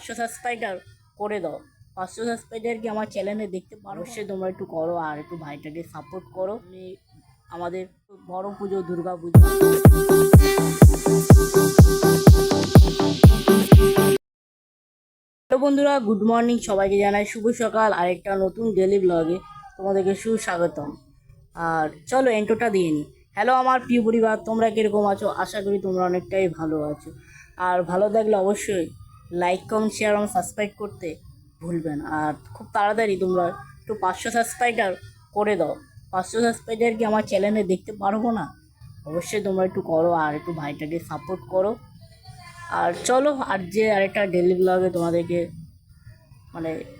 500 subscriber করে দাও। 500 subscriber কি আমার চ্যানেলে দেখতে পারো? অবশ্যই তোমরা একটু করো আর একটু ভাইটাকে সাপোর্ট করো। আমাদের বড় পুজো, দুর্গা পুজো। হ্যালো বন্ধুরা, গুড মর্নিং। সবাইকে জানাই শুভ সকাল। আরেকটা নতুন ডেলি ব্লগে তোমাদেরকে সুস্বাগতম। আর চলো এন্ট্রোটা দিয়ে নিই। হ্যালো আমার প্রিয় পরিবার, তোমরা কীরকম আছো? আশা করি তোমরা অনেকটাই ভালো আছো। আর ভালো থাকলে অবশ্যই লাইক, কমেন্ট, শেয়ার এবং সাবস্ক্রাইব করতে ভুলবেন। আর খুব তাড়াতাড়ি তোমরা একটু 500 সাবস্ক্রাইবার করে দাও। 500 সাবস্ক্রাইবার কি আমার চ্যানেলে দেখতে পারবো না? অবশ্যই তোমরা একটু করো আর একটু ভাইটাকে সাপোর্ট করো। আর চলো আরেকটা ডেলি ব্লগে তোমাদেরকে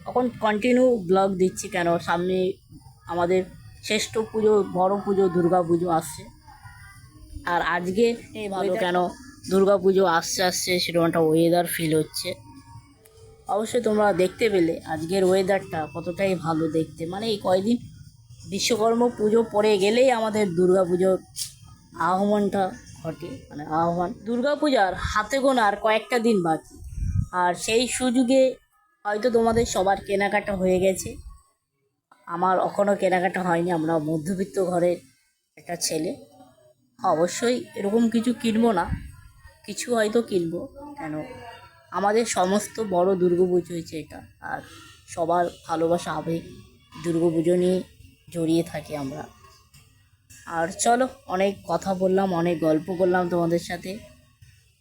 এখন কন্টিনিউ ব্লগ দিচ্ছি। কেন সামনে আমাদের শ্রেষ্ঠ পুজো, বড় পুজো, দুর্গা পুজো আসছে। আর আজকে ভালো, কেন দুর্গা পুজো আসছে সেরকম একটা ওয়েদার ফিল হচ্ছে। অবশ্যই তোমরা দেখতে পেলে আজকের ওয়েদারটা কতটাই ভালো দেখতে। এই কয়দিন বিশ্বকর্মা পুজো পড়ে গেলেই আমাদের দুর্গা পুজোর আহ্বানটা ঘটে। আহ্বান দুর্গা পূজার হাতে গোনা আর কয়েকটা দিন বাকি। আর সেই সুযোগে হয়তো তোমাদের সবার কেনাকাটা হয়ে গেছে। আমার এখনও কেনাকাটা হয়নি। আমরা মধ্যবিত্ত ঘরের একটা ছেলে। অবশ্যই এরকম কিছু কিনবো না, কিছু হয়তো কিনবো। কেন আমাদের সমস্ত বড় দুর্গাপুজো হয়েছে এটা। আর সবার ভালোবাসা, আবেগ দুর্গাপুজো নিয়ে জড়িয়ে থাকি আমরা। আর চলো, অনেক কথা বললাম, অনেক গল্প করলাম তোমাদের সাথে।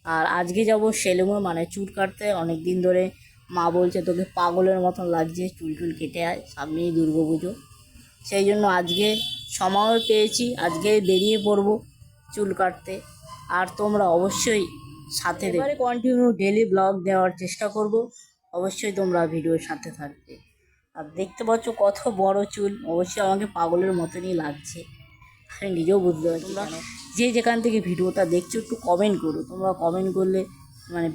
আর আজকে যাব সেলুনে, চুল কাটতে। অনেক দিন ধরে মা বলছে তোকে পাগলের মতন লাগছে, চুল কেটে আয়, সামনেই দুর্গা পুজো। সেই জন্য আজকে সময় পেয়েছি, আজকে বেরিয়ে পড়বো চুল কাটতে। আর তোমরা অবশ্যই সাথে এবারে কন্টিনিউ ডেলি ব্লগ দেওয়ার চেষ্টা করব। অবশ্যই তোমরা ভিডিওর সাথে থাকবে। আর দেখতে পাচ্ছ কত বড় চুল, অবশ্যই আমাকে পাগলের মতনই লাগছে। আমি নিজেও বুঝতে পারছি। তোমরা যে যেখান থেকে ভিডিওটা দেখছো একটু কমেন্ট করো। তোমরা কমেন্ট করলে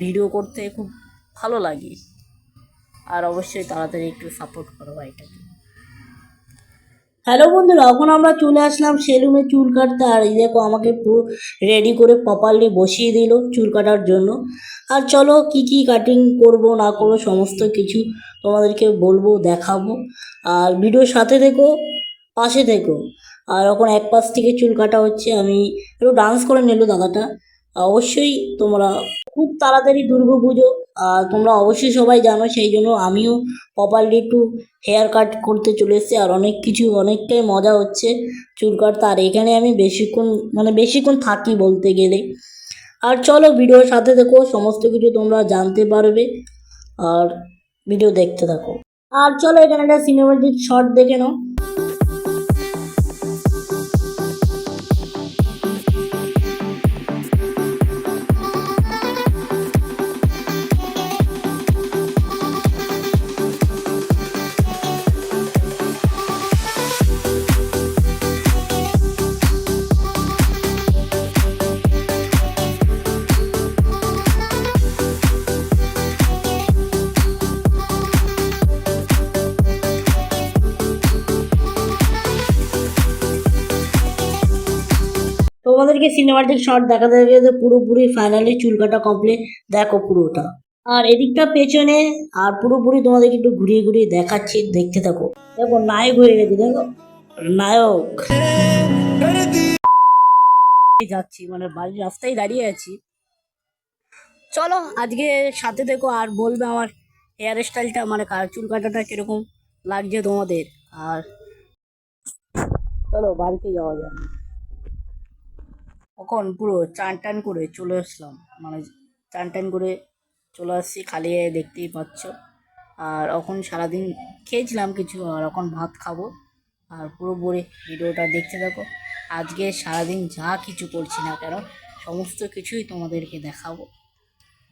ভিডিও করতে খুব ভালো লাগে। আর অবশ্যই তাড়াতাড়ি একটু সাপোর্ট করো ভাইটাকে। হ্যালো বন্ধুরা, এখন আমরা চলে আসলাম সেলুনে চুল কাটতে। আর এই দেখো আমাকে পুরো রেডি করে প্রপারলি বসিয়ে দিল চুল কাটার জন্য। আর চলো কি কাটিং করব না করবো সমস্ত কিছু তোমাদেরকে বলবো, দেখাবো। আর ভিডিওর সাথে থেকো, পাশে থেকো। আর এখন এক পাশ থেকে চুল কাটা হচ্ছে। আমি একটু ডান্স করে নিল দাদাটা। অবশ্যই তোমরা খুব তাড়াতাড়ি দুর্গা পুজো, তোমরা অবশ্যই সবাই জানো। সেই জন্য আমিও প্রপারলি একটু হেয়ার কাট করতে চলে এসেছি। আর অনেকটাই মজা হচ্ছে চুল কাটতে। আর এখানে আমি বেশিক্ষণ থাকি বলতে গেলে। আর চলো ভিডিওর সাথে দেখো, সমস্ত কিছু তোমরা জানতে পারবে। আর ভিডিও দেখতে থাকো। আর চলো এখানে একটা সিনেমাটিক শর্ট দেখে নাও। তোমাদেরকে সিনেমাটিক শট দেখাতে দেখে পুরোপুরি ফাইনালি চুল কাটা কমপ্লিট। দেখো পুরোটা। আর এদিকটা পেছনে। আর পুরোপুরি তোমাদেরকে একটু ঘুরিয়ে দেখাচ্ছি, দেখতে থাকো। দেখো নায়ক হয়ে গেছে, দেখো নায়ক। যাচ্ছি বাড়ির রাস্তায় দাঁড়িয়ে আছি। চলো আজকে সাথে দেখো আর বলবে আমার হেয়ার স্টাইলটা, চুল কাটাটা কিরকম লাগছে তোমাদের। আর চলো বাড়িতে যাওয়া যায়। এখন পুরো চান করে চলে আসলাম। চান করে চলে আসছি, খালি দেখতেই পাচ্ছ। আর এখন সারাদিন খেয়েছিলাম কিছু, আর এখন ভাত খাবো। আর পুরোপুরি ভিডিওটা দেখতে থাকো। আজকে সারাদিন যা কিছু করছি না কেন সমস্ত কিছুই তোমাদেরকে দেখাবো।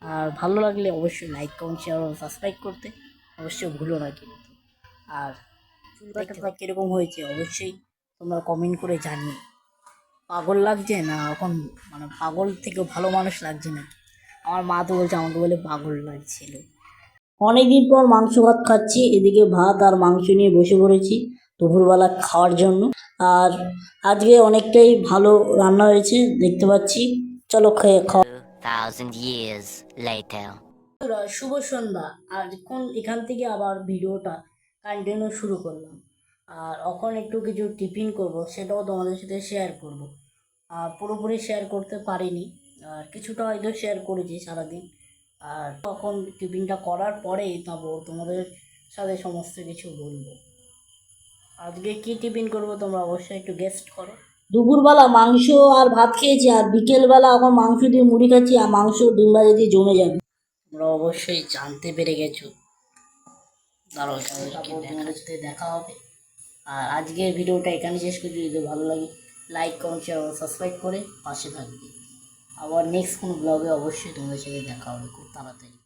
আর ভালো লাগলে অবশ্যই লাইক, কমেন্ট, শেয়ার ও সাবস্ক্রাইব করতে অবশ্যই ভুলো না কিন্তু। আর চুল কাটা কীরকম হয়েছে অবশ্যই তোমরা কমেন্ট করে জানিও। পাগল লাগছে না এখন, পাগল থেকেও ভালো মানুষ লাগছে না। আমার মা তো বলছে, আমাকে বলে পাগল লাগছিল। অনেকদিন পর মাংস ভাত খাচ্ছি। এদিকে ভাত আর মাংস নিয়ে বসে পড়েছি দুপুরবেলা খাওয়ার জন্য। আর আজকে অনেকটাই ভালো রান্না হয়েছে দেখতে পাচ্ছি। চলো খাওয়া। 2000 years later. বন্ধুরা, শুভ সন্ধ্যা। আর এখান থেকে আবার ভিডিওটা কন্টিনিউ শুরু করলাম। আর এখন একটু কিছু টিফিন করব, সেটাও তোমাদের সাথে শেয়ার করব। আর পুরোপুরি শেয়ার করতে পারিনি, আর কিছুটা হয়তো শেয়ার করেছি সারাদিন। আর তখন টিফিনটা করার পরেই তারপর তোমাদের সাথে সমস্ত কিছু বলবো। আজকে কি টিফিন করব তোমরা অবশ্যই একটু গেস্ট করো। দুপুরবেলা মাংস আর ভাত খেয়েছি, আর বিকেলবেলা এখন মাংস দিয়ে মুড়ি খাচ্ছি, আর মাংস ডিম ভাজা দিয়ে জমে যাবে। তোমরা অবশ্যই জানতে পেরে গেছো। দাঁড়াও, তারপর তোমাদের সাথে দেখা হবে। আর আজকের ভিডিওটা এখানে শেষ করছি। যদি ভালো লাগে লাইক, কমেন্ট, শেয়ার ও সাবস্ক্রাইব করে পাশে থাকবে। আবার নেক্সট কোনো ব্লগে অবশ্যই তোমাদের সাথে দেখা হবে খুব তাড়াতাড়ি।